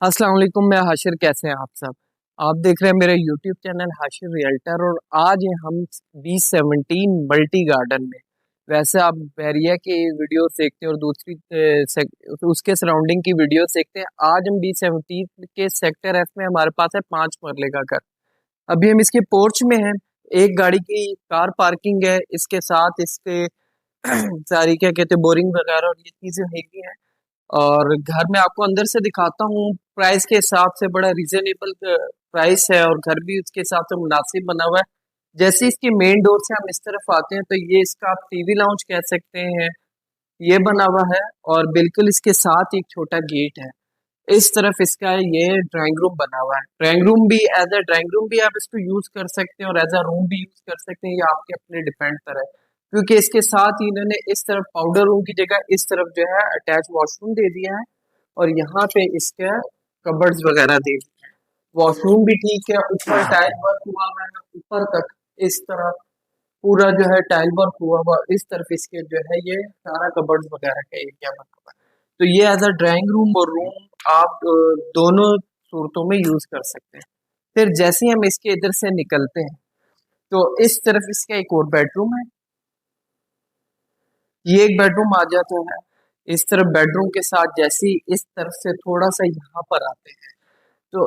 अस्सलाम वालेकुम। मैं हाशिर, कैसे हैं आप सब। आप देख रहे हैं मेरे यूट्यूब चैनल हाशिर रियल्टर और आज हैं हम B17 मल्टी गार्डन में। वैसे आप बैरिया की वीडियो देखते हैं और दूसरी उसके सराउंडिंग की वीडियो देखते हैं। आज हम B17 के सेक्टर एफ में हमारे पास है 5 मरले का घर। अभी हम इसके पोर्च में हैं। एक गाड़ी की कार पार्किंग है, इसके साथ इसके सारी क्या कहते हैं बोरिंग वगैरह और ये चीजें हैगी हैं। और घर में आपको अंदर से दिखाता हूँ। प्राइस के हिसाब से बड़ा रिजनेबल प्राइस है और घर भी उसके हिसाब से मुनासिब बना हुआ है। जैसे इसके मेन डोर से हम इस तरफ आते हैं तो ये इसका आप टीवी लाउंज कह सकते हैं, ये बना हुआ है। और बिल्कुल इसके साथ एक छोटा गेट है। इस तरफ इसका ये ड्राइंग रूम बना हुआ है। ड्राइंग रूम भी एज अ ड्राइंग रूम भी आप इसको यूज कर सकते हैं और एज अ रूम भी यूज कर सकते हैं, ये आपके अपने डिपेंड पर है। क्योंकि इसके साथ ही इन्होंने इस तरफ पाउडर रूम की जगह इस तरफ जो है अटैच वॉशरूम दे दिया है और यहाँ पे इसके कबर्ड्स वगैरह दे दिए हैं। वॉशरूम भी ठीक है, ऊपर टाइल वर्क हुआ हुआ है ऊपर तक। इस तरफ पूरा जो है टाइल वर्क हुआ हुआ, इस तरफ इसके जो है ये सारा कबर्ड्स वगैरह का एरिया बना हुआ है। तो ये एज अ ड्राइंग रूम और रूम आप दोनों सूरतों में यूज कर सकते हैं। फिर जैसे ही हम इसके इधर से निकलते हैं तो इस तरफ इसका एक और बेडरूम है। ये एक बेडरूम आ जाता है। इस तरफ बेडरूम के साथ जैसे ही इस तरफ से थोड़ा सा यहाँ पर आते हैं तो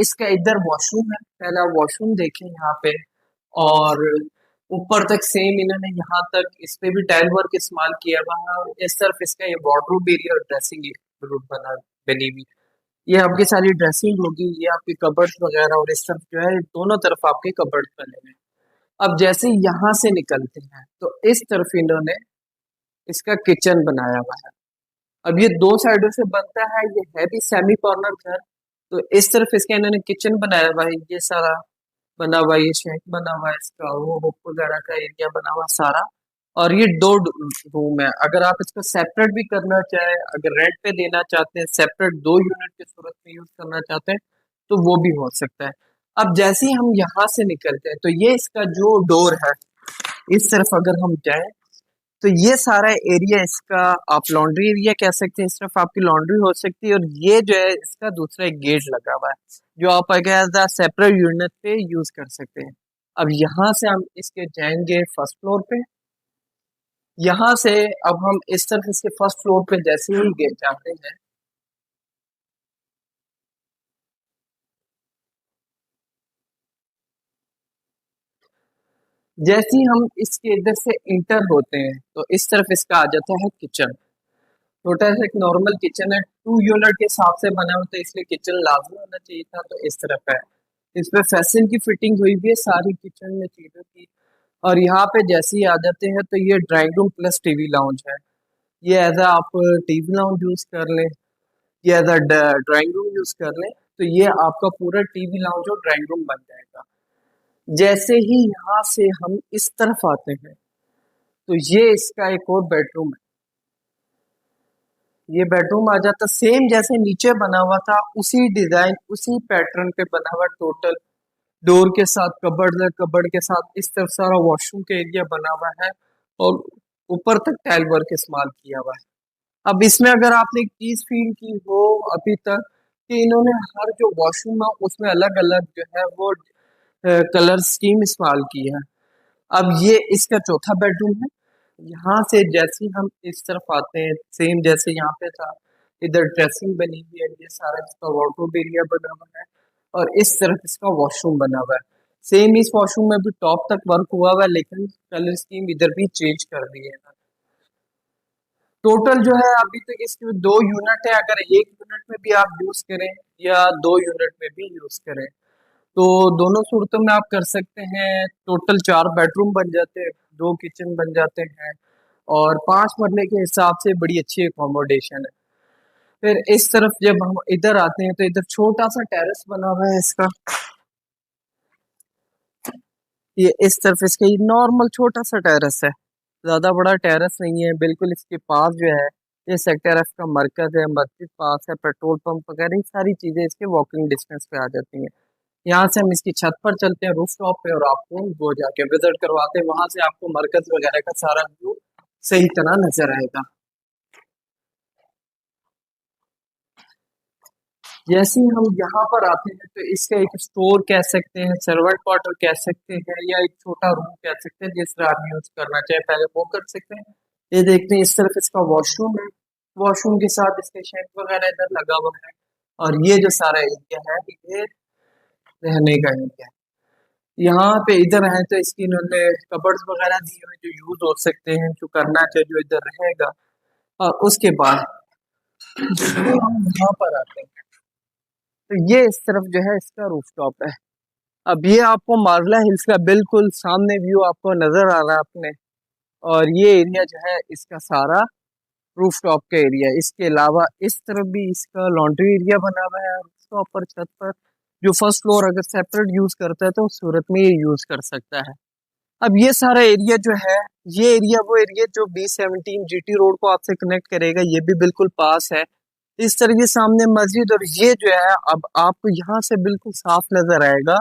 इसका इधर वॉशरूम है। पहला वॉशरूम देखें यहाँ पे। और ऊपर तक सेम इन्होंने यहाँ तक इस पे भी टाइल वर्क इस्तेमाल किया हुआ है और इस तरफ इसका ये वार्डरोब एरिया और ड्रेसिंग रूम बनी हुई। ये आपकी सारी ड्रेसिंग होगी, ये आपके कबर्ड वगैरह और इस तरफ जो है दोनों तरफ आपके कबर्ड बने हुए हैं। अब जैसे यहाँ से निकलते हैं तो इस तरफ इन्होंने इसका किचन बनाया हुआ है। अब ये दो साइडों से बनता है, ये है भी सेमी कॉर्नर घर। तो इस तरफ इसका इन्होंने किचन बनाया हुआ है, ये सारा बना हुआ है, ये शेड बना हुआ है इसका, वो हुक वगैरह का एरिया बना हुआ है सारा। और ये दो रूम है। अगर आप इसको सेपरेट भी करना चाहें, अगर रेंट पे देना चाहते हैं, सेपरेट 2 यूनिट की सूरत में यूज करना चाहते हैं तो वो भी हो सकता है। अब जैसे ही हम यहाँ से निकलते हैं तो ये इसका जो डोर है, इस तरफ अगर हम जाएं तो ये सारा एरिया इसका आप लॉन्ड्री एरिया कह सकते हैं। इस तरफ आपकी लॉन्ड्री हो सकती है और ये जो है इसका दूसरा एक गेट लगा हुआ है जो आप अगर सेपरेट यूनिट पे यूज कर सकते हैं। अब यहाँ से हम इसके जाएंगे फर्स्ट फ्लोर पे। यहाँ से अब हम इस तरफ इसके फर्स्ट फ्लोर पे जैसे ही गेट जाते हैं जैसे ही हम इसके इधर से इंटर होते हैं तो इस तरफ इसका आ जाता है किचन। छोटा सा एक नॉर्मल किचन है, 2 यूनिट के हिसाब से बना होता है इसलिए किचन लाजमी होना चाहिए था, तो इस तरफ है। इसमें फैशन की फिटिंग हुई भी है सारी किचन में चीजों की। और यहाँ पे जैसे ही आ जाते हैं तो ये drawing room plus TV lounge है। ये एज आ आप टीवी लाउंज यूज कर लें, ये as a drawing room use कर लें, तो ये आपका पूरा टीवी लाउंज और ड्राइंग रूम बन जाएगा। जैसे ही यहाँ से हम इस तरफ आते हैं तो ये इसका एक और बेडरूम है। ये बेडरूम आ जाता सेम जैसे नीचे बना हुआ था, उसी डिजाइन उसी पैटर्न पे बना हुआ टोटल। डोर के साथ कबर्ड है, कबर्ड के साथ इस तरफ सारा वॉशरूम का एरिया बना हुआ है और ऊपर तक टाइल वर्क इस्तेमाल किया हुआ है। अब इसमें अगर आपने एक चीज फील की हो अभी तक कि इन्होंने हर जो वॉशरूम है उसमें अलग अलग जो है वो कलर स्कीम इस्तेमाल की है। अब ये इसका चौथा बेडरूम है। यहाँ से जैसे ही हम इस तरफ आते हैं सेम जैसे यहाँ पे था, इधर ड्रेसिंग बनी हुई है, ये सारा इसका वार्डरोब एरिया बना हुआ है और इस तरफ इसका वॉशरूम बना हुआ है। सेम इस वॉशरूम में भी टॉप तक वर्क हुआ हुआ है लेकिन कलर स्कीम इधर भी चेंज कर दी है। टोटल जो है अभी तक इसके 2 यूनिट है। अगर एक यूनिट में भी आप यूज करें या 2 यूनिट में भी यूज करें तो दोनों सूरतों में आप कर सकते हैं। टोटल 4 बेडरूम बन जाते हैं, 2 किचन बन जाते हैं और 5 मरले के हिसाब से बड़ी अच्छी अकोमोडेशन है। फिर इस तरफ जब हम इधर आते हैं तो इधर छोटा सा टेरेस बना हुआ है इसका। ये इस तरफ इसका ये नॉर्मल छोटा सा टेरेस है, ज्यादा बड़ा टेरेस नहीं है। बिल्कुल इसके पास जो है ये सेक्टर एफ का मरकज है, मस्जिद पास है, पेट्रोल पंप वगैरह ये सारी चीजें इसके वॉकिंग डिस्टेंस पे आ जाती हैं। यहाँ से हम इसकी छत पर चलते हैं रूफ टॉप पे और आपको वो जाके विजिट करवाते हैं, वहां से आपको मरकज वगैरह का सारा व्यू सही तरह नजर आएगा। जैसे ही हम यहाँ पर आते हैं तो इसका एक स्टोर कह सकते हैं, सर्वेंट क्वार्टर कह सकते हैं, या एक छोटा रूम कह सकते हैं जिस तरह आदमी यूज करना चाहे पहले वो कर सकते हैं। ये देखते हैं इस तरफ इसका वॉशरूम है, वॉशरूम के साथ इसके शेड वगैरह इधर लगा हुआ है। और ये जो सारा एरिया है ये रहने का एरिया है। यहाँ पे इधर है तो इसकी इन्होंने कबर्ड्स वगैरह दिए हुए जो यूज हो सकते हैं, जो करना चाहिए जो इधर रहेगा। और उसके बाद हम यहाँ पर आते हैं तो ये इस तरफ जो है इसका रूफटॉप है। अब ये आपको मार्ला हिल्स का बिल्कुल सामने व्यू आपको नजर आ रहा है अपने। और ये एरिया जो है इसका सारा रूफटॉप का एरिया है। इसके अलावा इस तरफ भी इसका लॉन्ड्री एरिया बना हुआ है रूफटॉप पर, छत पर। जो फर्स्ट फ्लोर अगर सेपरेट यूज करता है तो सूरत में ये यूज कर सकता है। अब ये सारा एरिया जो है, ये एरिया वो एरिया जो B17 GT रोड को आपसे कनेक्ट करेगा, ये भी बिल्कुल पास है। इस तरह ये सामने मस्जिद और ये जो है अब आपको यहाँ से बिल्कुल साफ नजर आएगा।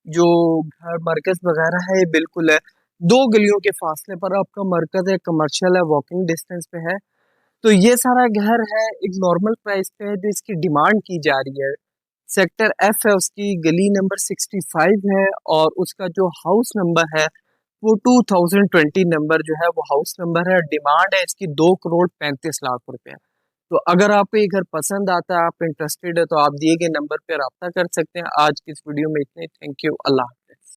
जो घर मरकज वगैरह है ये बिल्कुल है 2 गलियों के फासले पर आपका मरकज है, कमर्शियल है, वॉकिंग डिस्टेंस पे है। तो ये सारा घर है एक नॉर्मल प्राइस पे है जो इसकी डिमांड की जा रही है। सेक्टर F है उसकी, गली नंबर 65 है। और उसका जो हाउस नंबर है वो 2020 नंबर जो है वो हाउस नंबर है। डिमांड है इसकी 2 करोड़ 35 लाख रुपए। तो अगर आपको ये घर पसंद आता है, आप इंटरेस्टेड है, तो आप दिए गए नंबर पर रब्ता कर सकते हैं। आज की इस वीडियो में इतने, थैंक यू, अल्लाह।